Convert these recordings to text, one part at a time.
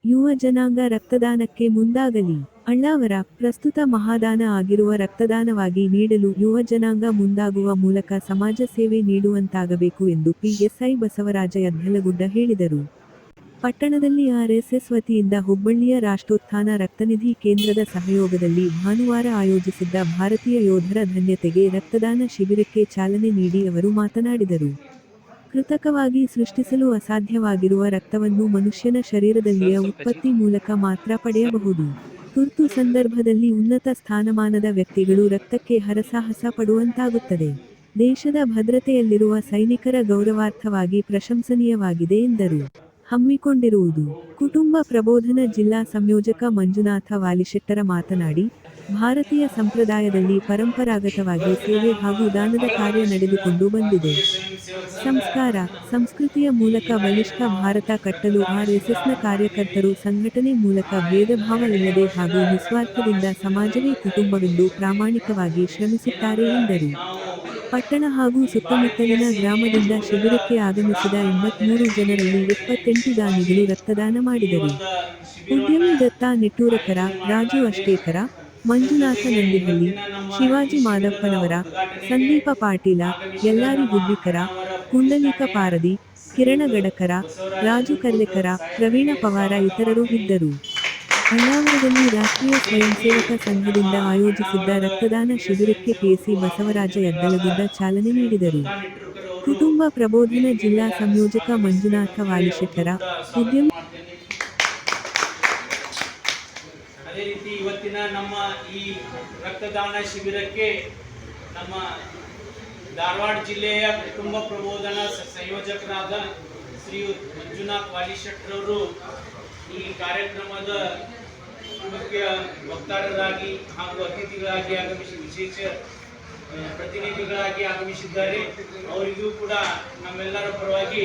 ಯುವ ಜನಾಂಗ ರಕ್ತದಾನಕ್ಕೆ ಮುಂದಾಗಲಿ. ಅಳ್ಳಾವರ ಪ್ರಸ್ತುತ ಮಹಾದಾನ ಆಗಿರುವ ರಕ್ತದಾನವಾಗಿ ನೀಡಲು ಯುವ ಜನಾಂಗ ಮುಂದಾಗುವ ಮೂಲಕ ಸಮಾಜ ಸೇವೆ ನೀಡುವಂತಾಗಬೇಕು ಎಂದು ಪಿಎಸ್ಐ ಬಸವರಾಜ ಯದ್ಲಗುಡ್ಡ ಹೇಳಿದರು. ಪಟ್ಟಣದಲ್ಲಿ ಆರ್ಎಸ್ಎಸ್ ವತಿಯಿಂದ ಹುಬ್ಬಳ್ಳಿಯ ರಾಷ್ಟ್ರೋತ್ಥಾನ ರಕ್ತನಿಧಿ ಕೇಂದ್ರದ ಸಹಯೋಗದಲ್ಲಿ ಭಾನುವಾರ ಆಯೋಜಿಸಿದ್ದ ಭಾರತೀಯ ಯೋಧರ ಧನ್ಯತೆಗೆ ರಕ್ತದಾನ ಶಿಬಿರಕ್ಕೆ ಚಾಲನೆ ನೀಡಿ ಅವರು ಮಾತನಾಡಿದರು. ಕೃತಕವಾಗಿ ಸೃಷ್ಟಿಸಲು ಅಸಾಧ್ಯವಾಗಿರುವ ರಕ್ತವನ್ನು ಮನುಷ್ಯನ ಶರೀರದಲ್ಲಿಯ ಉತ್ಪತ್ತಿ ಮೂಲಕ ಮಾತ್ರ ಪಡೆಯಬಹುದು. ತುರ್ತು ಸಂದರ್ಭದಲ್ಲಿ ಉನ್ನತ ಸ್ಥಾನಮಾನದ ವ್ಯಕ್ತಿಗಳು ರಕ್ತಕ್ಕೆ ಹರಸಾಹಸ ಪಡುವಂತಾಗುತ್ತದೆ. ದೇಶದ ಭದ್ರತೆಯಲ್ಲಿರುವ ಸೈನಿಕರ ಗೌರವಾರ್ಥವಾಗಿ ಪ್ರಶಂಸನೀಯವಾಗಿದೆ ಎಂದರು. ಹಮ್ಮಿಕೊಂಡಿರುವುದು ಕುಟುಂಬ ಪ್ರಬೋಧನ ಜಿಲ್ಲಾ ಸಂಯೋಜಕ ಮಂಜುನಾಥ ವಾಲಿಶೆಟ್ಟರ ಮಾತನಾಡಿ, ಭಾರತೀಯ ಸಂಪ್ರದಾಯದಲ್ಲಿ ಪರಂಪರಾಗತವಾಗಿ ಸೇವೆ ಹಾಗೂ ದಾನದ ಕಾರ್ಯ ನಡೆದುಕೊಂಡು ಬಂದಿದೆ. ಸಂಸ್ಕಾರ, ಸಂಸ್ಕೃತಿಯ ಮೂಲಕ ಬಲಿಷ್ಠ ಭಾರತ ಕಟ್ಟಲು ಆರ್ಎಸ್ಎಸ್ನ ಕಾರ್ಯಕರ್ತರು ಸಂಘಟನೆ ಮೂಲಕ ಭೇದಭಾವ ಇಲ್ಲದೆ ಹಾಗೂ ನಿಸ್ವಾರ್ಥದಿಂದ ಸಮಾಜವೇ ಕುಟುಂಬವೆಂದು ಪ್ರಾಮಾಣಿಕವಾಗಿ ಶ್ರಮಿಸುತ್ತಾರೆ ಎಂದರು. ಪಟ್ಟಣ ಹಾಗೂ ಸುತ್ತಮುತ್ತಲಿನ ಗ್ರಾಮದಿಂದ ಶಿಬಿರಕ್ಕೆ ಆಗಮಿಸಿದ 83 ಜನರಲ್ಲಿ 78 ದಾನಿಗಳು ರಕ್ತದಾನ ಮಾಡಿದರು. ಉದ್ಯಮಿ ದತ್ತ ನೆಟ್ಟೂರಕರ, ರಾಜು ಅಷ್ಟೇಕರ, ಮಂಜುನಾಥ ನಂದಿಹಳ್ಳಿ, ಶಿವಾಜಿ ಮಾದಪ್ಪನವರ, ಸಂದೀಪ ಪಾಟೀಲ, ಯಲ್ಲಾರಿ ಗುಬ್ಬಿಕರ, ಪುಂಡಲೀಕ ಪಾರದಿ, ಕಿರಣ ಗಡಕರ, ರಾಜು ಕರ್ಲೆಕರ, ಪ್ರವೀಣ ಪವಾರ ಇತರರು ಇದ್ದರು. ಅಳ್ಳಾವರದಲ್ಲಿ ರಾಷ್ಟ್ರೀಯ ಸ್ವಯಂ ಸೇವಕ ಸಂಘದಿಂದ ಆಯೋಜಿಸಿದ್ದ ರಕ್ತದಾನ ಶಿಬಿರಕ್ಕೆ ಪಿಎಸ್ಐ ಬಸವರಾಜ ಯದ್ಲಗುಡ್ಡ ಚಾಲನೆ ನೀಡಿದರು. ಕುಟುಂಬ ಪ್ರಬೋಧನ ಜಿಲ್ಲಾ ಸಂಯೋಜಕ ಮಂಜುನಾಥ ವಾಲಿಶೆಟ್ಟರ, ಉದ್ಯಮಿ ಅದೇ ರೀತಿ ಇವತ್ತಿನ ನಮ್ಮ ಈ ರಕ್ತದಾನ ಶಿಬಿರಕ್ಕೆ ನಮ್ಮ ಧಾರವಾಡ ಜಿಲ್ಲೆಯ ಕುಟುಂಬ ಪ್ರಬೋಧನ ಸಂಯೋಜಕರಾದ ಶ್ರೀಯುತ ಮಂಜುನಾಥ್ ವಾಲಿಶೆಟ್ಟರವರು ಈ ಕಾರ್ಯಕ್ರಮದ ಮುಖ್ಯ ವಕ್ತಾರರಾಗಿ ಹಾಗೂ ಅತಿಥಿಗಳಾಗಿ ಆಗಮಿಸಿ ವಿಶೇಷ ಪ್ರತಿನಿಧಿಗಳಾಗಿ ಆಗಮಿಸಿದ್ದಾರೆ. ಅವರಿಗೂ ಕೂಡ ನಮ್ಮೆಲ್ಲರ ಪರವಾಗಿ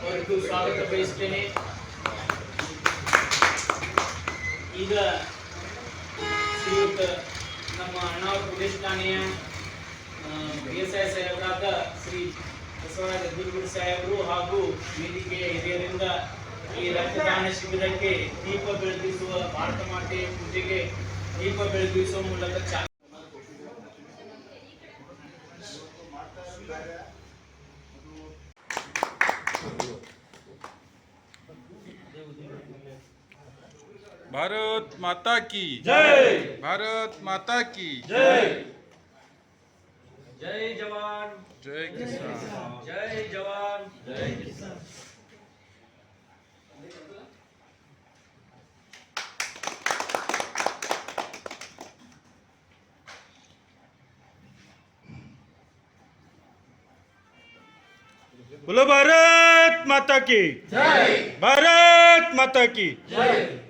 ಅವರಿಗೂ ಸ್ವಾಗತ ಬಯಸ್ತೇನೆ. ಈಗ ಶ್ರೀಯುತ ನಮ್ಮ ಅಣ್ಣಾವರ ಪೊಲೀಸ್ ಠಾಣೆಯ ಪಿಎಸ್ಐ ಸಾಹೇಬರಾದ ಶ್ರೀ ಬಸವರಾಜ ಯದ್ಲಗುಡ್ಡ ಸಾಹೇಬರು ಹಾಗೂ ವೇದಿಕೆಯ ಹಿರಿಯರಿಂದ ಈ ರಕ್ತದಾನ ಶಿಬಿರಕ್ಕೆ ದೀಪ ಬೆಳಗಿಸುವ ಭಾರತ ಮಾತೆಯ ಪೂಜೆಗೆ ದೀಪ ಬೆಳಗಿಸುವ ಮೂಲಕ भारत माता की जय, भारत माता की जय, जय जवान जय किसान, जय जवान जय किसान. बोलो भारत माता की जय, भारत माता की जय.